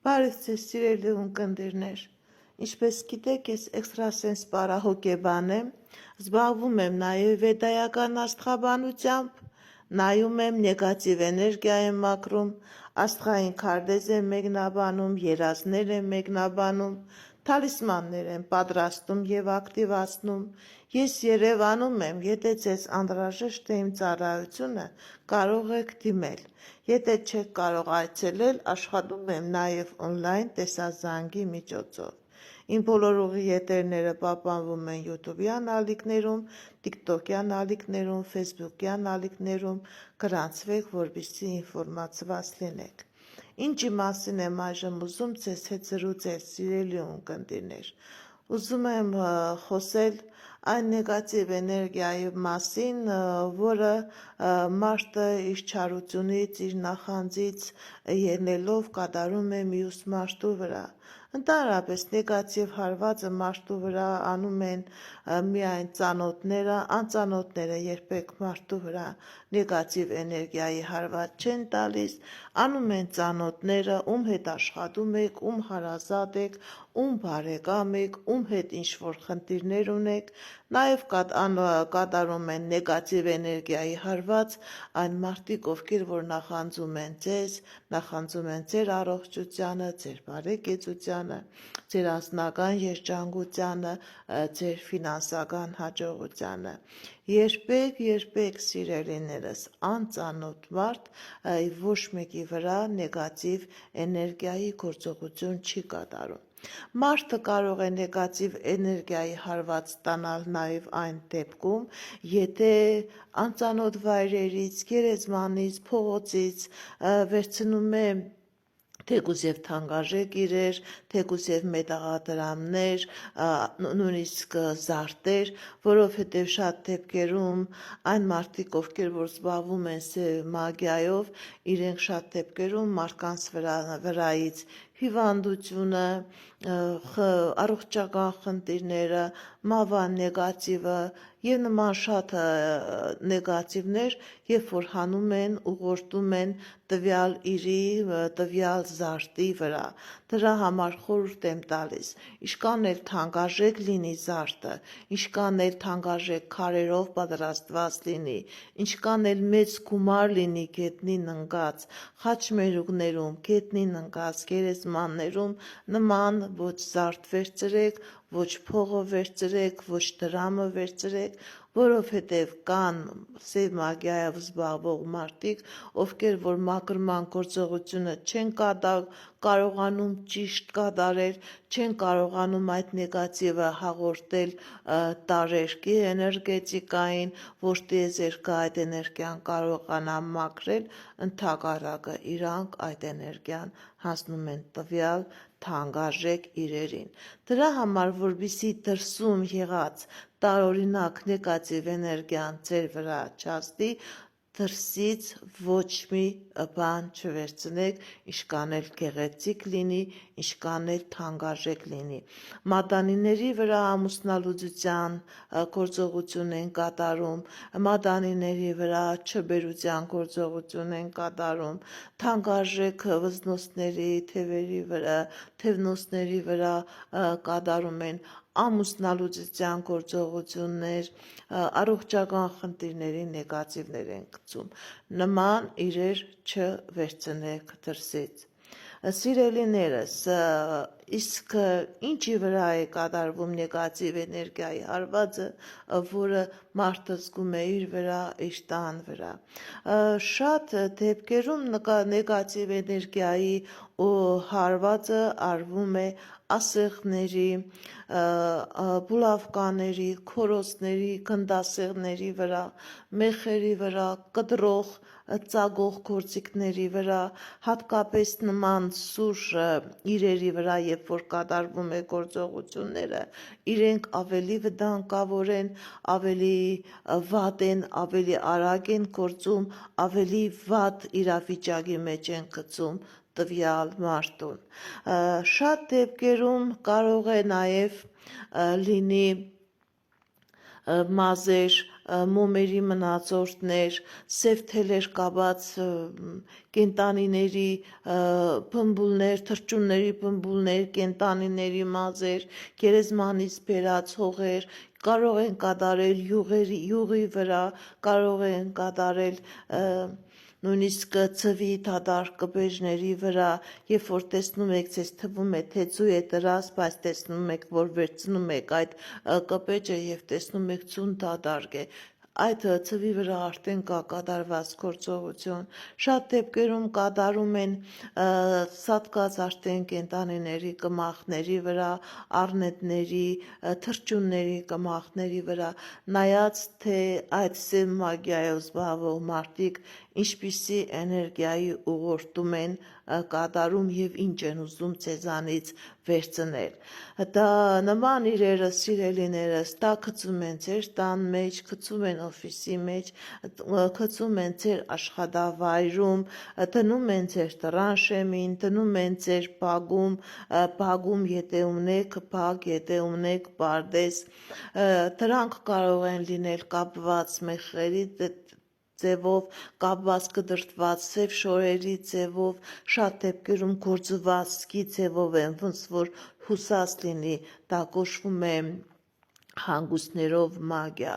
Բարև ձեզ սիրելի ունկնդիրներ, ինչպես գիտեք, ես էքստրասենս պարահոգեբան եմ, զբաղվում եմ նաև վեդայական աստղաբանությամբ, նայում եմ, նեգատիվ էներգիա եմ մաքրում, աստղային քարտեզ եմ մեկնաբանում, երազներ եմ մեկնաբանում, թալիսմաններ եմ պատրաստում և ակտիվացնում, ես Երևանում եմ, եթե ձեզ անհրաժեշտ է իմ ծառայությունը, կարող եք դիմել, եթե չեք կարող այցելել, աշխատում եմ նաև օնլայն տեսազանգի միջոցով։ Իմ բոլոր ուղիեթերները պահպանվում են YouTube-յան ալիքներում, TikTok-յան ալիքներում, Facebook-յան ալիքներում, գրանցվեք, որպեսզի ինֆորմացված լինեք։ Ինչի մասին եմ այժմ ուզում ձեզ հետ զրուցել, սիրելի ունկնդիրներ։ Ուզում եմ խոսել այն նեգատիվ էներգիայի մասին, որը մարդը իր չարությունից, իր նախանձից ելնելով կատարում է մյուս մարդու վրա։ Ընդհանրապես նեգատիվ հարվածը մարդու վրա անում են միայն ծանոթները, անծանոթները երբեք մարդու վրա նեգատիվ էներգիայի հարված չեն տալիս, անում են ծանոթները, ում հետ աշխատում եք, ում հարազատ եք, ում բարեկամ եք, ում հետ ինչ-որ խնդիրներ ունեք, նաև կատարում են նեգատիվ էներգիայի հարված այն մարդիկ, ովքեր որ նախանձում են ձեզ, նախանձում են ձեր առողջությանը, ձեր բարեկեցությանը, ձեր անձնական երջանկությանը, ձեր ֆինանսական հաջողությանը։ Երբեք սիրելիներս, անծանոթ մարդ ոչ մեկի վրա նեգատիվ էներգիայի գործողություն չի կատարում։ Մարդը կարող է նեգատիվ էներգիայի հարված ստանալ նաև այն դեպքում, եթե անծանոթ վայրերից, գերեզմանից, փողոցից վերցնում է թեկուզ և թանկարժեք իրեր, թեկուզ և մետաղադրամներ, նույնիսկ զարդեր, որովհետև շատ դեպքերում այն մարդիկ, ովքեր որ զբաղվում են սև մագիայով, իրենք շատ դեպքերում մարդկանց վրայից հիվանդությունը, առողջական խնդիրները, մավան նեգատիվը և նման շատ նեգատիվներ, երբ որ հանում են, ուղղորդում են տվյալ իրի, տվյալ զարդի վրա։ Դրա համար խորհուրդ եմ տալիս, ինչքան էլ թանկարժեք լինի զարդը, ինչքան էլ թանկարժեք քարերով պատրաստված լինի, ինչքան էլ մեծ գումար լինի գետնին ընկած, խաչմերուկներում, գետնին ընկած գերեզմաններում, նման ոչ զարդ վերցրեք, ոչ փողը վերցրեք, ոչ դրամը վերցրեք, որովհետև կան սև մագիայով զբաղվող մարդիկ, ովքեր որ մաքրման գործողությունը չեն կարողանում ճիշտ կատարել, չեն կարողանում այդ նեգատիվը հաղորդել տարերկի էներգետիկային, ոչ տիեզերքը այդ էներգիան կարողանա մաքրել, ընդհակառակը իրանք այդ էներգիան հանձնում են տվյալ թանկարժեք իրերին։ Դրա համար, որպեսզի դրսում եղած տարօրինակ նեգատիվ էներգիան ձեր վրա չազդի, դրսից ոչ մի բան չվերցնեք, ինչքան էլ գեղեցիկ լինի, ինչքան էլ թանկարժեք լինի։ Մատանիների վրա ամուսնալուծության գործողություն են կատարում, մատանիների վրա չբերության գործողություն են կատարում, թանկարժեք վզնոցների, թևերի վրա, թևնոցների վրա կատարում են ամուսնալուծության գործողություններ, առողջական խնդիրների նեգատիվներ են գցում։ Նման իրեր չվերցնեք դրսից։ Սիրելիներս, իսկ ինչի վրա է կատարվում նեգատիվ էներգիայի հարվածը, որը մարդը զգում է իր վրա, իր տան վրա։ Շատ դեպքերում նեգատիվ էներգիայի հարվածը արվում է ասեղների, բուլավկաների, քորոցների, գնդասեղների վրա, մեխերի վրա, կտրող ծագող գործիքների վրա, հատկապես նման սուր իրերի վրա, երբ որ կատարվում է գործողությունները, իրենք ավելի վտանգավոր են, ավելի վատ են, ավելի արագ են գործում, ավելի վատ իրավիճակի մեջ են գցում տվյալ մարդուն։ Շատ դեպքերում կարող է նաև լինի մազեր մոմերի մնացորդներ, սև թելեր կապած կենտանիների բմբուլներ, թռչունների բմբուլներ, կենտանիների մազեր, գերեզմանից բերած հողեր, կարող են կատարել յուղի վրա, կարող են կատարել նույնիսկ ծվի դադար կպեժների վրա, երբ որ տեսնում եք, ձեզ թվում է թեծու է դրած, բայց տեսնում եք, որ վերցնում եք այդ կպեջը եւ տեսնում եք ցուն դադարք է, այդ ծվի վրա արդեն կա կատարված գործողություն, շատ դեպքերում կատարում են սատկած արդեն կենտանիների կմախների վրա, առնետների, թռչունների կմախների վրա, նայած թե այդ սև մագիայով զբաղվող մարդիկ ինչպիսի էներգիայի ուղղորդում են կատարում եւ ինչ են ուզում ձեզանից վերցնել։ Դա նման իրերը սիրելիներս, դա գցում են ձեր տան մեջ, գցում են օֆիսի մեջ, գցում են ձեր աշխատավայրում, դնում են ձեր տրանշեմին, դնում են ձեր բագում եթե ունեք բագ, եթե ունեք պարդես, դրանք կարող են լինել կապված մեխերի ձևով, կապված կդրտված սև շորերի ձևով, շատ դեպքերում գործվածքի ձևով են, ոնց որ հուսած լինի, դա կոչվում է հանգուստներով մագիա։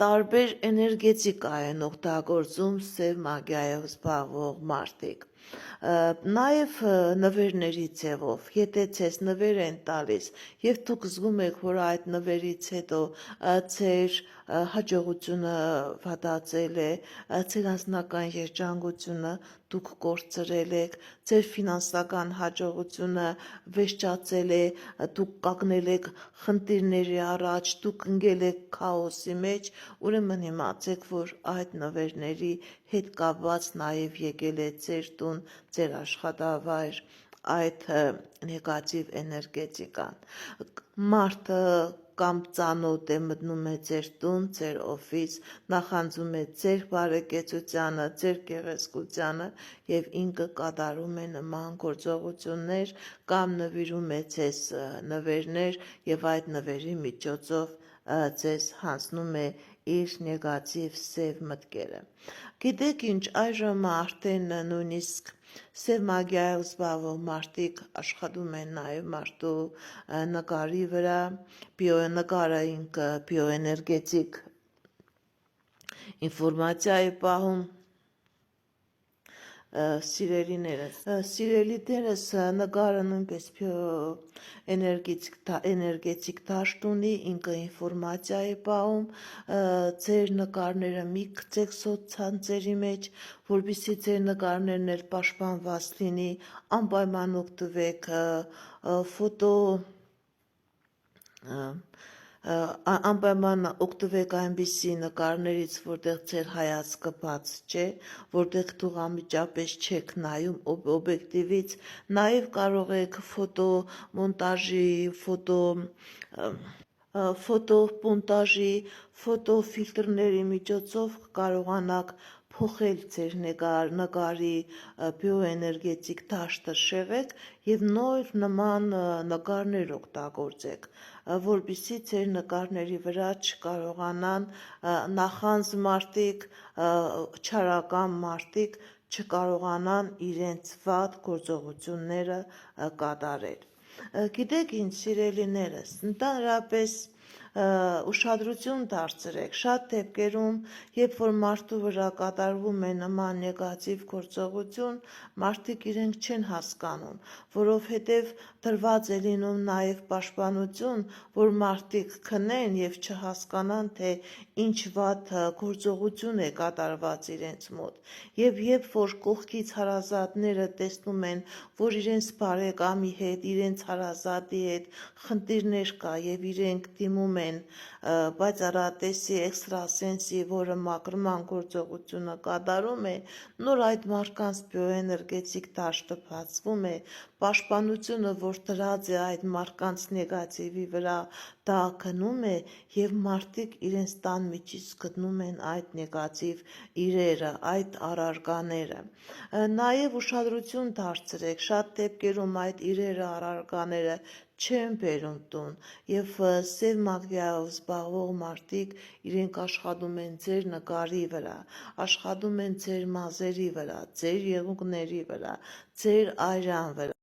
Տարբեր էներգետիկա են օգտագործում սև մագիայով զբաղվող մարդիկ։ Նաև նվերների ձևով, եթե ձեզ նվեր են տալիս եւ դուք զգում եք, որ այդ նվերից հետո ձեր հաջողությունը վատացել է, ձեր անձնական երջանկությունը դուք կորցրել եք, ձեր ֆինանսական հաջողությունը վեշճացել է, դուք կանգնել եք խնդիրների առաջ, դուք ընկել եք քաոսի մեջ, ուրեմն իմացեք, որ այդ նվերների հետ կապված նաև եկել է ձեր տուն, ձեր աշխատավայր, այդ նեգատիվ էներգետիկան։ Մարդը կամ ծանոթ է մտնում է ձեր տուն, ձեր օֆիս, նախանձում է ձեր բարեկեցությանը, ձեր գեղեցկությանը եւ ինքը կատարում է նման գործողություններ կամ նվիրում է ձեզ նվերներ եւ այդ նվերի միջոցով ձեզ հանձնում է իր նեգատիվ սև մտքերը։ Գիտեք ինչ, այժմ արդեն նույնիսկ սև մագիայով զբաղվող մարդիկ աշխատում են նաև մարդու նկարի վրա, նկարը ինքը բիոէներգետիկ ինֆորմացիա է պահում, սիրելիներս նկարը նույնպես էներգետիկ դաշտ ունի, ինքը ինֆորմացիա է պահում, ձեր նկարները մի գցեք սոցցանցերի մեջ, որպեսզի ձեր նկարներն էլ պաշտպանված լինի, անպայման օգտվեք անպայման օգտվեք այնպիսի նկարներից, որտեղ ձեր հայացքը բաց չէ, որտեղ դուք անմիջապես չեք նայում օբյեկտիվից, նաև կարող եք ֆոտոմոնտաժի, ֆոտոմոնտաժի, ֆոտոֆիլտրների միջոցով կարողանաք փոխել ձեր նկարի բիոէներգետիկ դաշտը շեղեք եւ նոր նման նկարներ օգտագործեք, որպեսզի ձեր նկարների վրա չկարողանան նախանձ մարդիկ, չարական մարդիկ չկարողանան իրենց վատ գործողությունները կատարել։ Գիտեք ինչ, սիրելիներս, ընդհանրապես ուշադրություն դարձրեք, շատ դեպքերում, երբ որ մարդու վրա կատարվում է նման նեգատիվ գործողություն, մարդիկ իրենք չեն հասկանում, որովհետև դրված է լինում նաև պաշտպանություն, որ մարդիկ քնեն եւ չհասկանան, թե ինչ վատ գործողություն է կատարված իրենց մոտ, եւ երբ որ կողքից հարազատները տեսնում են, որ իրենց բարեկամի հետ, իրենց հարազատի հետ խնդիրներ կա եւ իրենք դիմում են պայծառատեսի էքստրասենսի, որը մաքրման գործողությունը կատարում է, նոր այդ մարդկանց բիոէներգետիկ դաշտը բացվում է, պաշտպանությունը, որ դրած է այդ մարդկանց նեգատիվի վրա, դա գնում է եւ մարդիկ իրենց տան միջից գտնում են այդ նեգատիվ իրերը, այդ առարկաները։ Նաեւ ուշադրություն դարձրեք, շատ դեպքերում այդ իրերը, առարկաները չեն բերում տուն, եւ սև մաֆիայով զբաղվող մարդիկ իրենք աշխատում են ձեր նկարի վրա, աշխատում են ձեր մազերի վրա, ձեր եղունգների վրա, ձեր այրան վրա։